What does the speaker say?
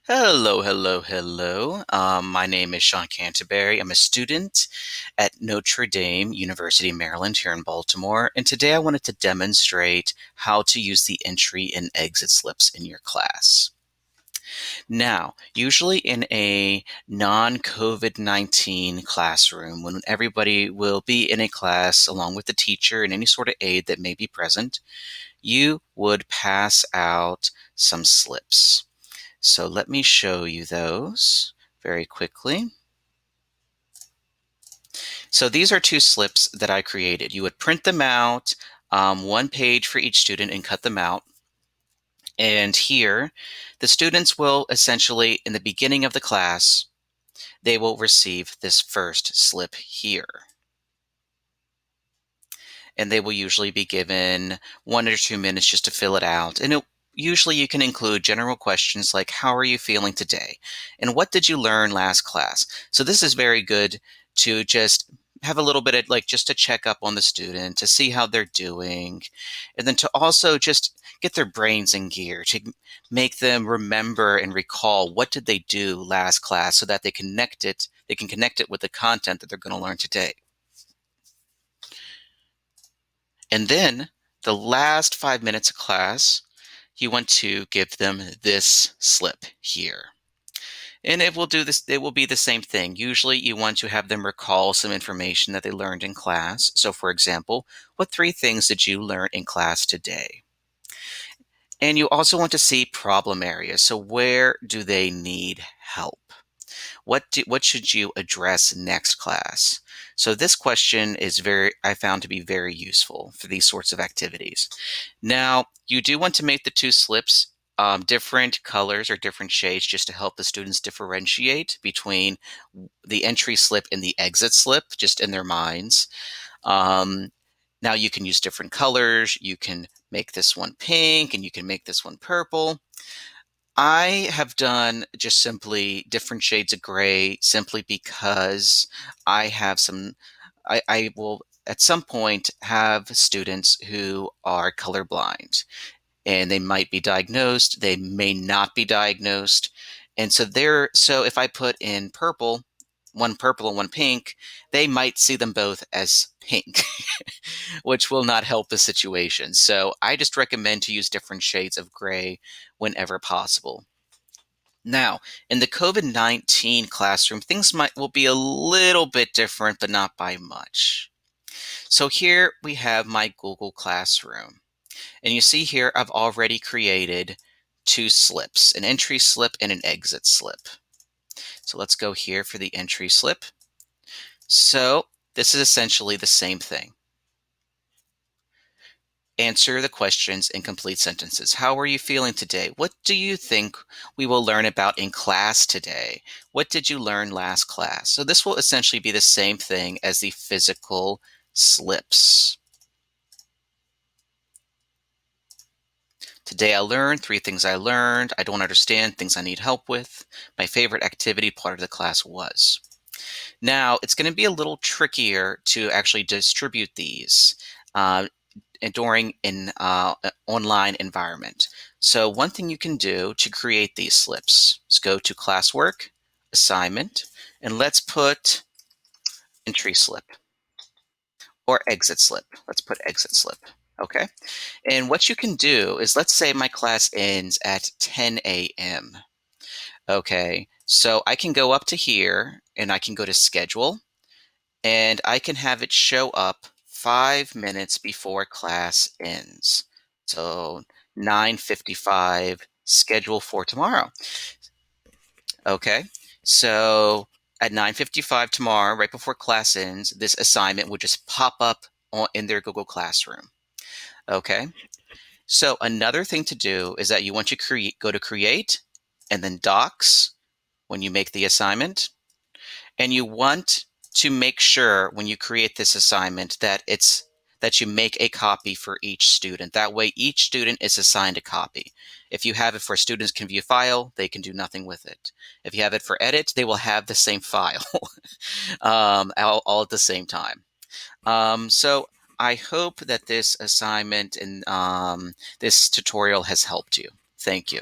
Hello, hello, hello. My name is Sean Canterbury. I'm a student at Notre Dame University, Maryland, here in Baltimore. And today I wanted to demonstrate how to use the entry and exit slips in your class. Now, usually in a non COVID 19 classroom, when everybody will be in a class along with the teacher and any sort of aide that may be present, you would pass out some slips. So let me show you those very quickly. So these are two slips that I created. You would print them out, one page for each student, and cut them out. And here, the students will essentially, in the beginning of the class, they will receive this first slip here. And they will usually be given 1 or 2 minutes just to fill it out. And usually you can include general questions like, how are you feeling today? And what did you learn last class? So this is very good to just have a little bit of just to check up on the student, to see how they're doing, and then to also just get their brains in gear, to make them remember and recall what did they do last class so that they can connect it with the content that they're going to learn today. And then the last 5 minutes of class, you want to give them this slip here. And it will be the same thing. Usually you want to have them recall some information that they learned in class. So for example, what 3 things did you learn in class today? And you also want to see problem areas. So where do they need help? What should you address next class? So this question is I found to be very useful for these sorts of activities. Now, you do want to make the two slips different colors or different shades just to help the students differentiate between the entry slip and the exit slip just in their minds. Um, Now you can use different colors. You can make this one pink and you can make this one purple. I have done just simply different shades of gray simply because I have I will at some point have students who are colorblind and they might be diagnosed, they may not be diagnosed. And so if I put in one purple and one pink, they might see them both as pink, which will not help the situation. So I just recommend to use different shades of gray whenever possible. Now, in the COVID-19 classroom, things will be a little bit different, but not by much. So here we have my Google Classroom. And you see here, I've already created two slips, an entry slip and an exit slip. So let's go here for the entry slip. So this is essentially the same thing. Answer the questions in complete sentences. How are you feeling today? What do you think we will learn about in class today? What did you learn last class? So this will essentially be the same thing as the physical slips. Today I learned 3 things I learned. I don't understand, things I need help with. My favorite activity part of the class was. Now, it's going to be a little trickier to actually distribute these. During an online environment. So one thing you can do to create these slips is go to classwork, assignment, and let's put entry slip or exit slip. Let's put exit slip. Okay. And what you can do is, let's say my class ends at 10 a.m. Okay. So I can go up to here and I can go to schedule and I can have it show up 5 minutes before class ends. So 9:55, schedule for tomorrow. Okay, so at 9:55 tomorrow, right before class ends, this assignment would just pop up in their Google Classroom. Okay, so another thing to do is that you want to go to create and then docs when you make the assignment. And you want to make sure when you create this assignment that you make a copy for each student. That way each student is assigned a copy. If you have it for students can view file, they can do nothing with it. If you have it for edit, they will have the same file all at the same time. So I hope that this assignment and this tutorial has helped you. Thank you.